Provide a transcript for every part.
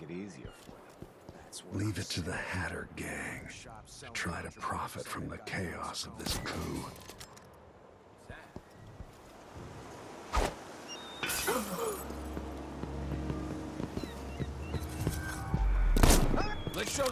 it easier for them. That's what Leave I'm it to the saying. Hatter gang to try to profit from the chaos of this coup. Let's show.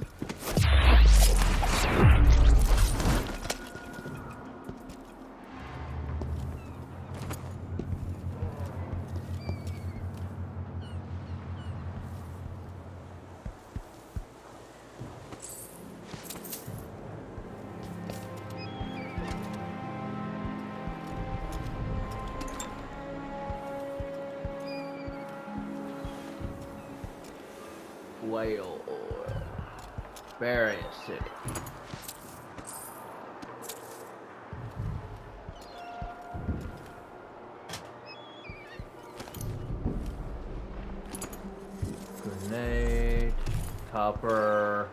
Whale oil. Various city. Grenade. Copper.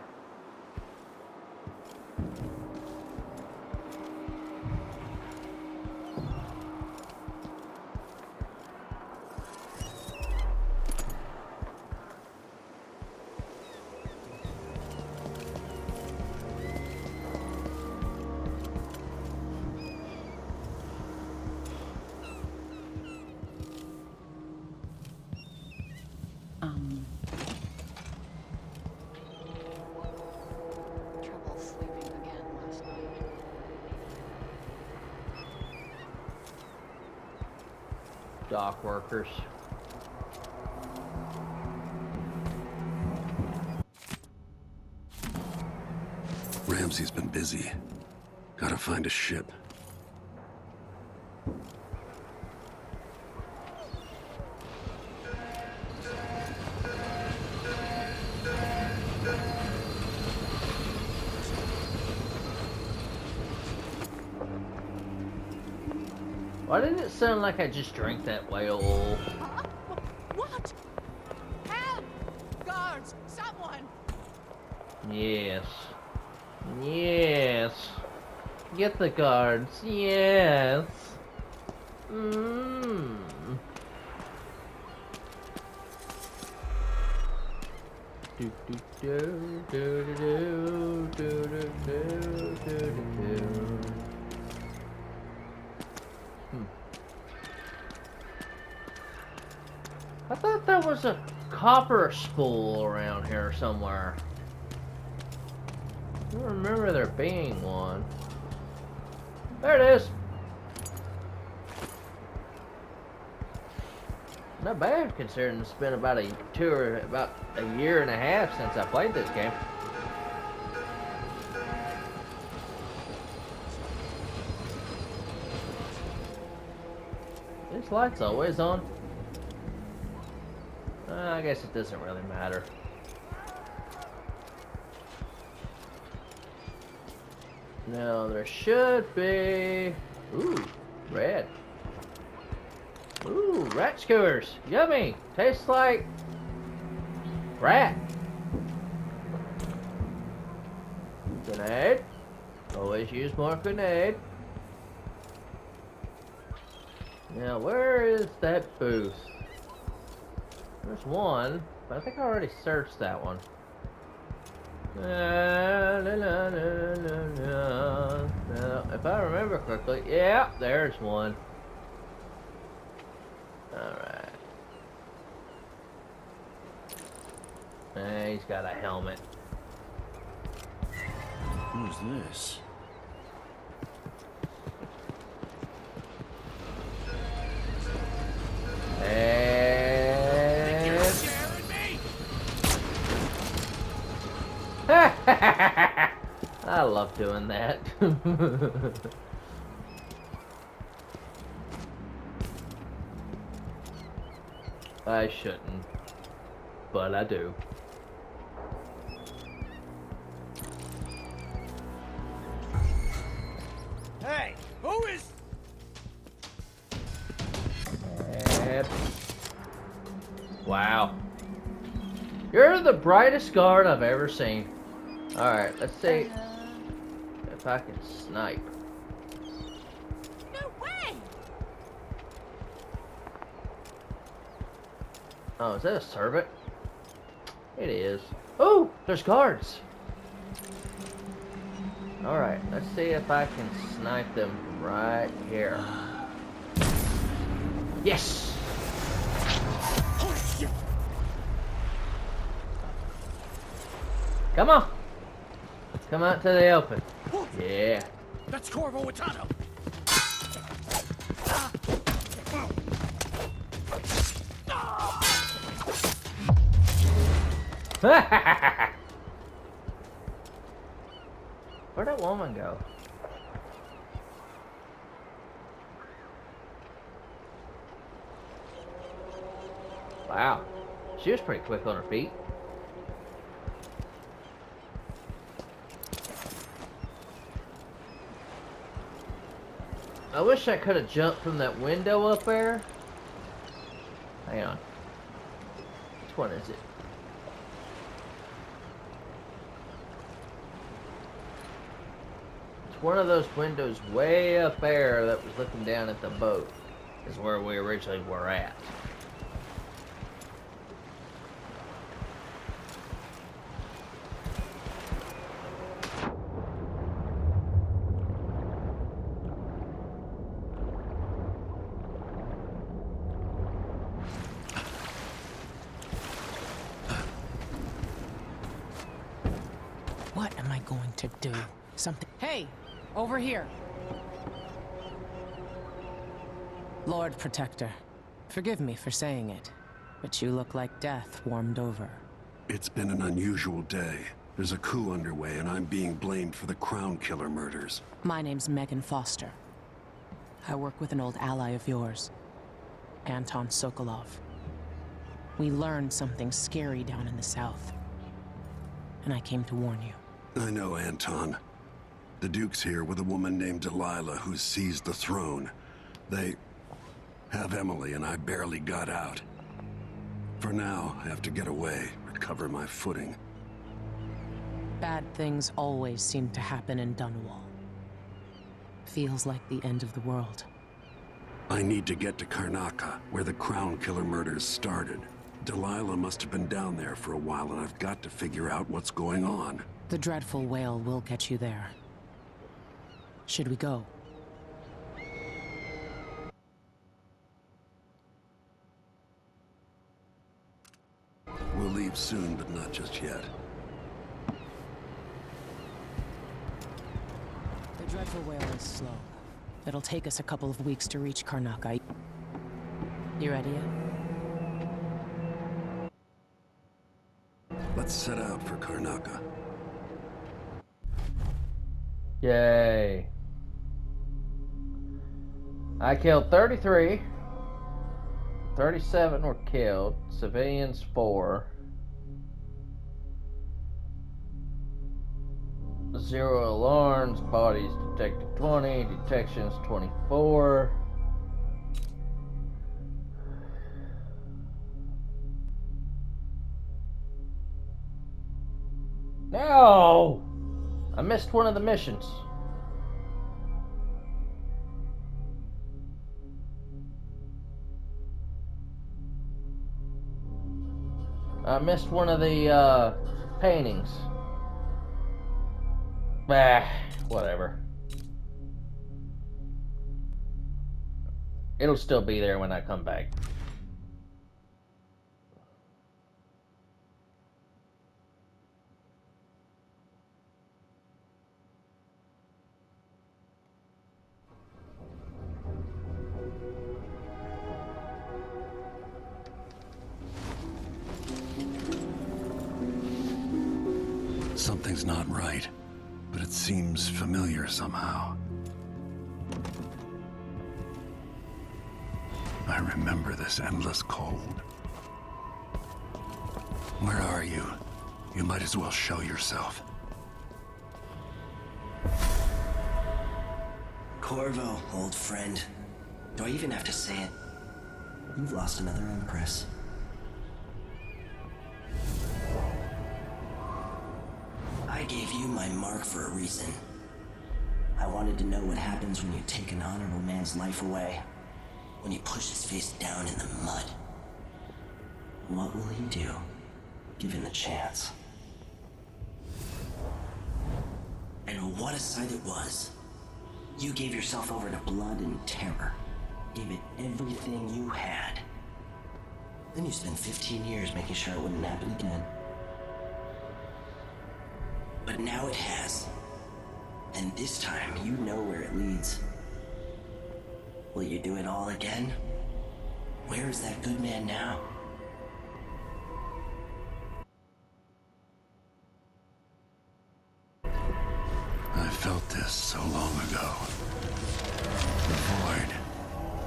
Trouble sleeping again last night. Dock workers. Ramsey's been busy. Gotta find a ship. Why did it sound like I just drank that whale oil? Huh? What? Help! Guards! Someone! Yes. Yes. Get the guards. Yes. Mmm. Do do do do do do do do do do. I thought there was a copper spool around here somewhere. I don't remember there being one. There it is. Not bad considering it's been about a year and a half since I played this game. This light's always on. I guess it doesn't really matter. No, there should be. Ooh, red. Ooh, rat skewers. Yummy. Tastes like rat. Grenade. Always use more grenade. Now, where is that booth? There's one, but I think I already searched that one. If I remember correctly, yeah, there's one. Alright. He's got a helmet. Who's this? I love doing that. I shouldn't, but I do. Hey, who is? Wow. You're the brightest guard I've ever seen. Alright, let's see if I can snipe. No way! Oh, is that a servant? It is. Oh, there's guards. Alright, let's see if I can snipe them right here. Yes! Come on! Come out to the open. Yeah. That's Corvo Watano. Where'd that woman go? Wow. She was pretty quick on her feet. I wish I could have jumped from that window up there. Hang on. Which one is it? It's one of those windows way up there that was looking down at the boat. Is where we originally were at. What am I going to do? Something. Hey! Over here! Lord Protector, forgive me for saying it, but you look like death warmed over. It's been an unusual day. There's a coup underway, and I'm being blamed for the Crown Killer murders. My name's Megan Foster. I work with an old ally of yours, Anton Sokolov. We learned something scary down in the south, and I came to warn you. I know, Anton. The Duke's here with a woman named Delilah who's seized the throne. They have Emily, and I barely got out. For now, I have to get away, recover my footing. Bad things always seem to happen in Dunwall. Feels like the end of the world. I need to get to Karnaca, where the Crown Killer murders started. Delilah must have been down there for a while, and I've got to figure out what's going on. The dreadful whale will get you there. Should we go? We'll leave soon, but not just yet. The dreadful whale is slow. It'll take us a couple of weeks to reach Karnaca. You ready yet? Let's set out for Karnaca. Yay. I killed 33. 37 were killed. Civilians 4. 0 alarms. Bodies detected 20. Detections 24. No! I missed one of the missions. I missed one of the paintings. Bah, whatever. It'll still be there when I come back. Something's not right, but it seems familiar somehow. I remember this endless cold. Where are you? You might as well show yourself. Corvo, old friend. Do I even have to say it? You've lost another Empress. I gave you my mark for a reason. I wanted to know what happens when you take an honorable man's life away. When you push his face down in the mud. What will he do? given the chance. And what a sight it was. You gave yourself over to blood and terror. Gave it everything you had. Then you spent 15 years making sure it wouldn't happen again. But now it has. And this time, you know where it leads. Will you do it all again? Where is that good man now? I felt this so long ago. The void.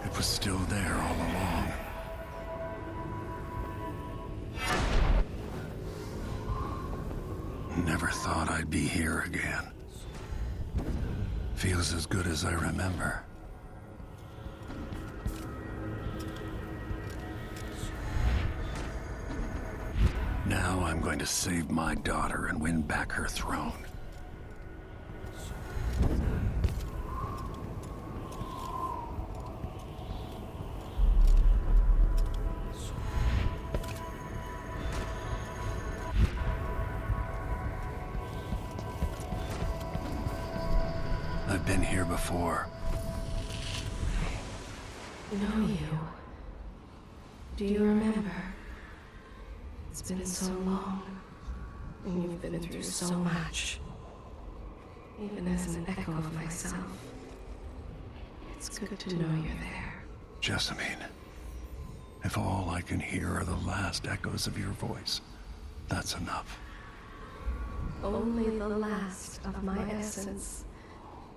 It was still there all along. Never thought I'd be here again. Feels as good as I remember. Now I'm going to save my daughter and win back her throne. I've been here before. Know you. Do you remember? It's been so long, and you've been through so much. Even as an echo of myself, it's good to know you're there. Jessamine, if all I can hear are the last echoes of your voice, that's enough. Only the last of my essence,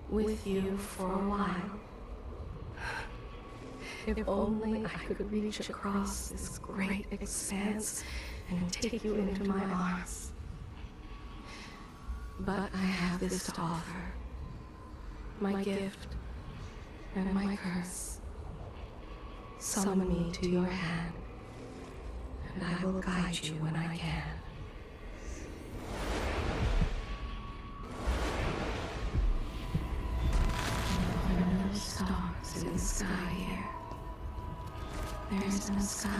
with you for a while. If only I could reach across this great expanse and take you into my arms. But I have this to offer. My gift and my curse. Summon me to your hand, and I will guide you when I can. There are no stars in the sky here. There is no sky.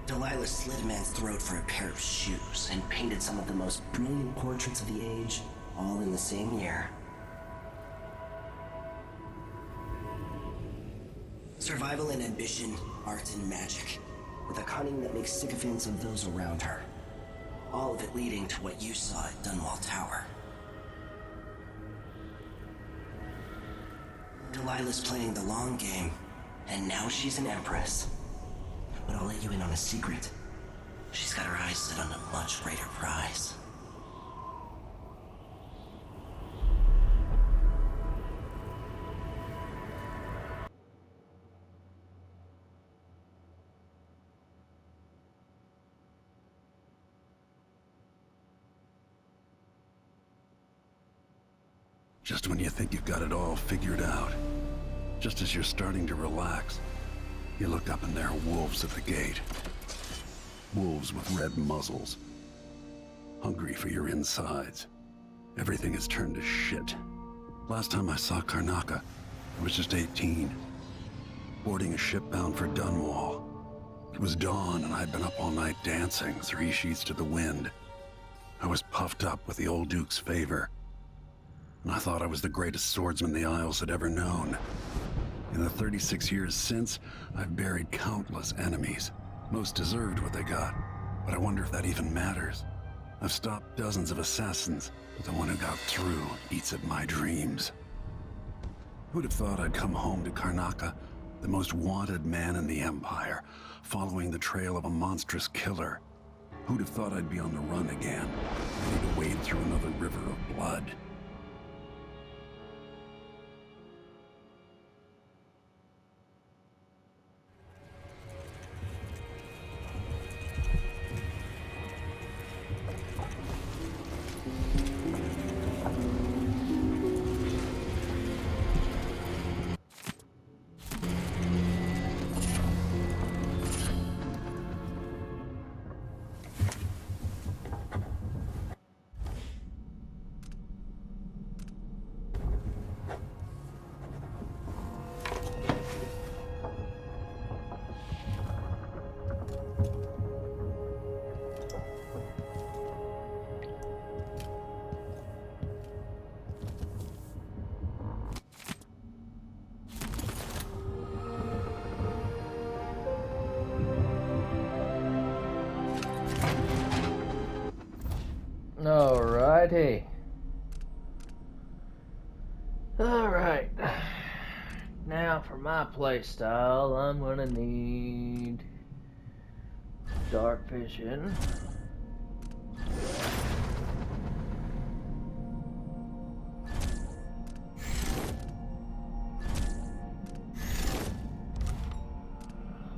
Delilah slit a man's throat for a pair of shoes and painted some of the most brilliant portraits of the age, all in the same year. Survival and ambition, art and magic, with a cunning that makes sycophants of those around her. All of it leading to what you saw at Dunwall Tower. Delilah's playing the long game, and now she's an empress. But I'll let you in on a secret. She's got her eyes set on a much greater prize. Just when you think you've got it all figured out, just as you're starting to relax, you look up and there are wolves at the gate. Wolves with red muzzles. Hungry for your insides. Everything has turned to shit. Last time I saw Karnaca, I was just 18. Boarding a ship bound for Dunwall. It was dawn and I'd been up all night dancing, 3 sheets to the wind. I was puffed up with the old Duke's favor. And I thought I was the greatest swordsman the Isles had ever known. In the 36 years since, I've buried countless enemies. Most deserved what they got, but I wonder if that even matters. I've stopped dozens of assassins, but the one who got through eats at my dreams. Who'd have thought I'd come home to Karnaca, the most wanted man in the Empire, following the trail of a monstrous killer? Who'd have thought I'd be on the run again, ready to wade through another river of blood? Alrighty. Alright. Now for my playstyle, I'm gonna need dark vision.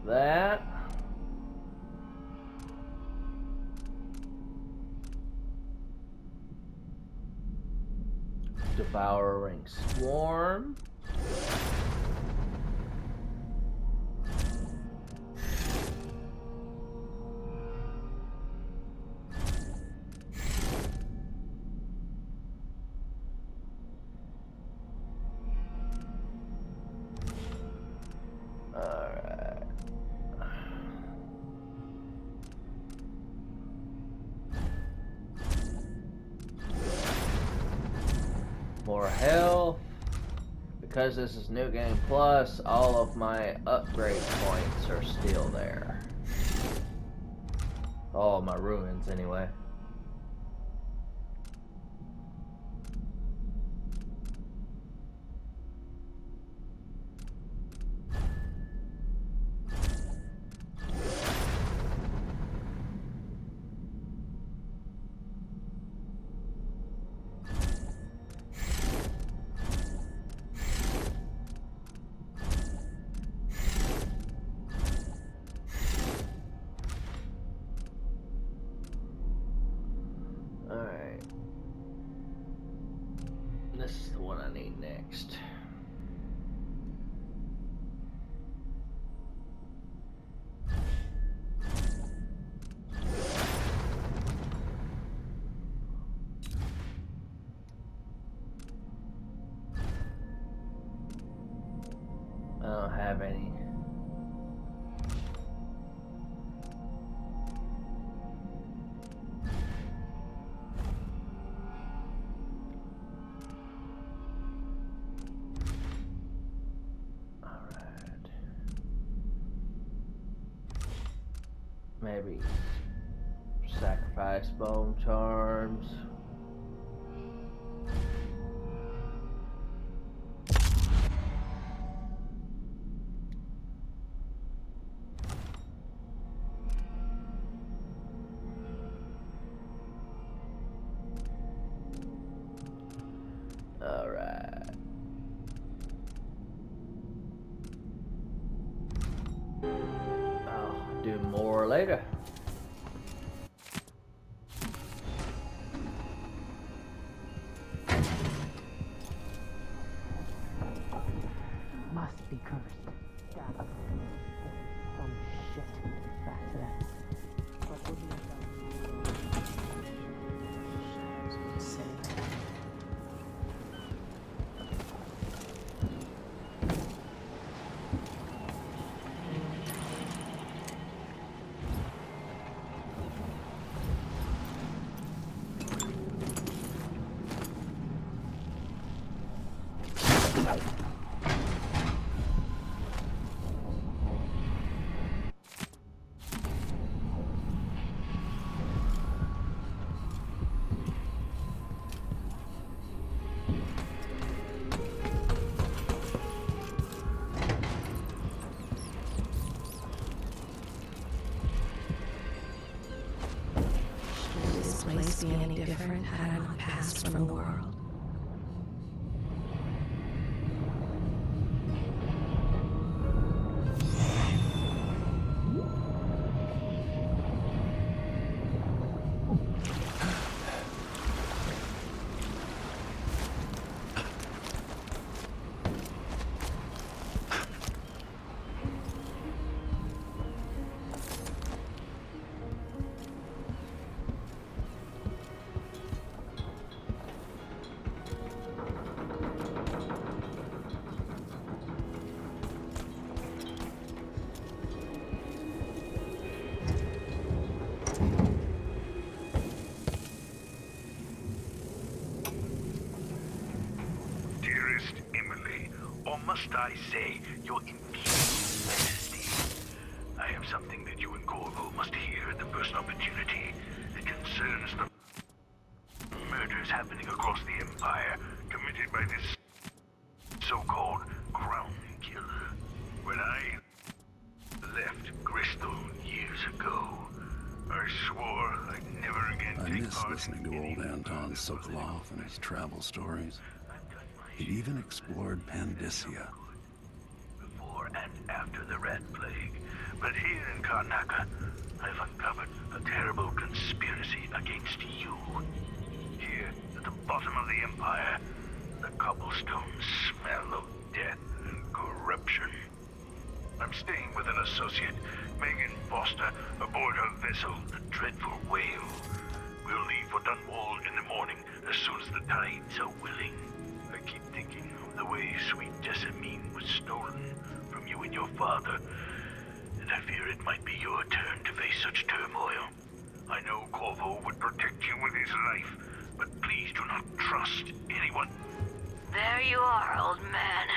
That. Devouring Swarm. Alright. More health. Because this is New Game Plus, all of my upgrade points are still there. All of my ruins, anyway. Alright. This is the one I need next. I don't have any. Maybe sacrifice bone charms. All right. I'll do more later. Must be cursed. Damn. Some shit. Back to that. What would you have done? Shadows would say. be any different had I not passed from the world. Dearest Emily, or must I say, your Imperial Majesty, I have something that you and Corvo must hear at the first opportunity. It concerns the murders happening across the Empire, committed by this so-called Crown Killer. When I left Bristol years ago, I swore I'd never again I take miss part listening in to any old Anton Sokolov and his travel stories. He even explored Pandyssia. Before and after the Rat Plague. But here in Karnaca, I've uncovered a terrible conspiracy against you. Here, at the bottom of the Empire, the cobblestones smell of death and corruption. I'm staying with an associate, Megan Foster, aboard her vessel, the Dreadful Whale. We'll leave for Dunwall in the morning as soon as the tides are willing. I keep thinking of the way sweet Jessamine was stolen from you and your father, and I fear it might be your turn to face such turmoil. I know Corvo would protect you with his life, but please do not trust anyone. There you are, old man.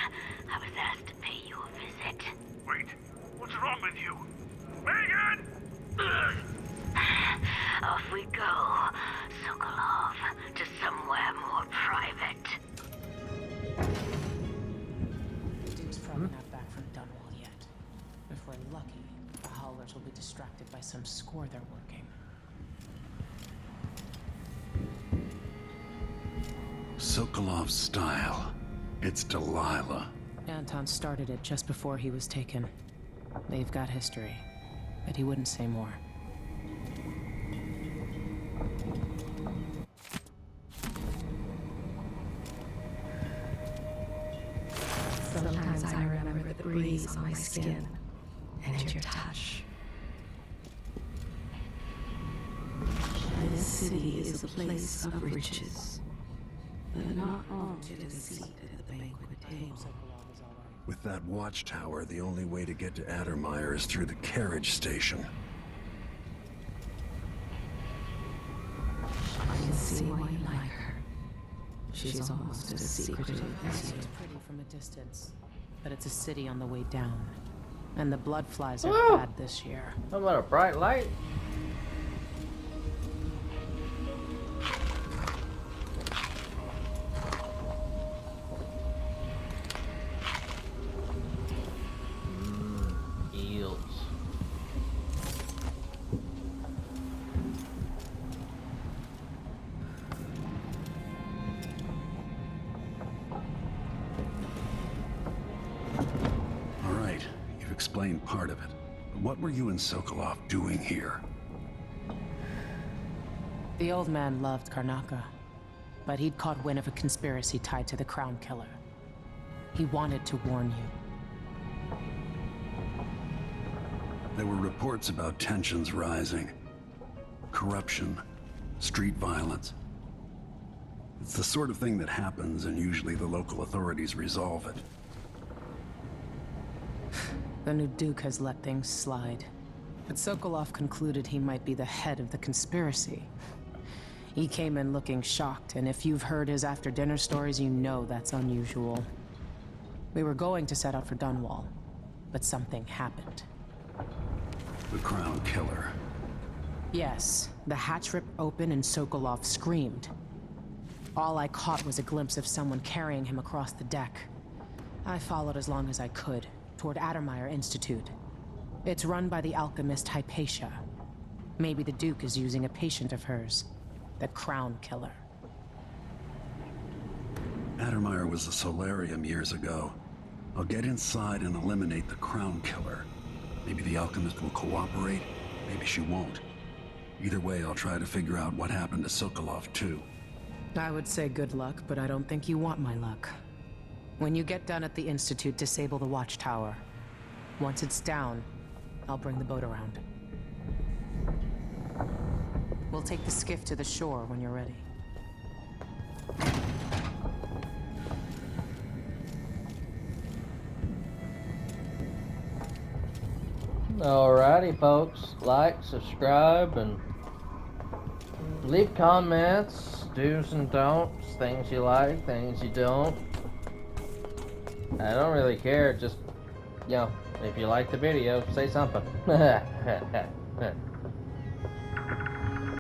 I was asked to pay you a visit. Wait, what's wrong with you? Megan! Off we go, Sokolov, to somewhere more private. The Duke's probably not back from Dunwall yet. If we're lucky, the Howlers will be distracted by some score they're working. Sokolov's style. It's Delilah. Anton started it just before he was taken. They've got history, but he wouldn't say more. Sometimes I remember the breeze on my skin and your touch. This city is a place of riches, but not all get a seat at the banquet table. With that watchtower, the only way to get to Addermeyer is through the carriage station. I can see why you like her. She's almost as secretive as you. It's pretty from a distance, but it's a city on the way down. And the blood flies are Woo! bad this year. How about a bright light? Eels. All right, you've explained part of it. But what were you and Sokolov doing here? The old man loved Karnaca, but he'd caught wind of a conspiracy tied to the Crown Killer. He wanted to warn you. There were reports about tensions rising. Corruption, street violence. It's the sort of thing that happens, and usually the local authorities resolve it. The new Duke has let things slide. But Sokolov concluded he might be the head of the conspiracy. He came in looking shocked, and if you've heard his after-dinner stories, you know that's unusual. We were going to set out for Dunwall, but something happened. The Crown Killer. Yes, the hatch ripped open and Sokolov screamed. All I caught was a glimpse of someone carrying him across the deck. I followed as long as I could, toward Addermeyer Institute. It's run by the alchemist Hypatia. Maybe the Duke is using a patient of hers. The Crown Killer. Addermeyer was a solarium years ago. I'll get inside and eliminate the Crown Killer. Maybe the alchemist will cooperate, maybe she won't. Either way, I'll try to figure out what happened to Sokolov, too. I would say good luck, but I don't think you want my luck. When you get done at the Institute, disable the watchtower. Once it's down, I'll bring the boat around. We'll take the skiff to the shore when you're ready. Alrighty, folks. Like, subscribe, and leave comments. Do's and don'ts. Things you like, things you don't. I don't really care. Just, you know, if you like the video, say something.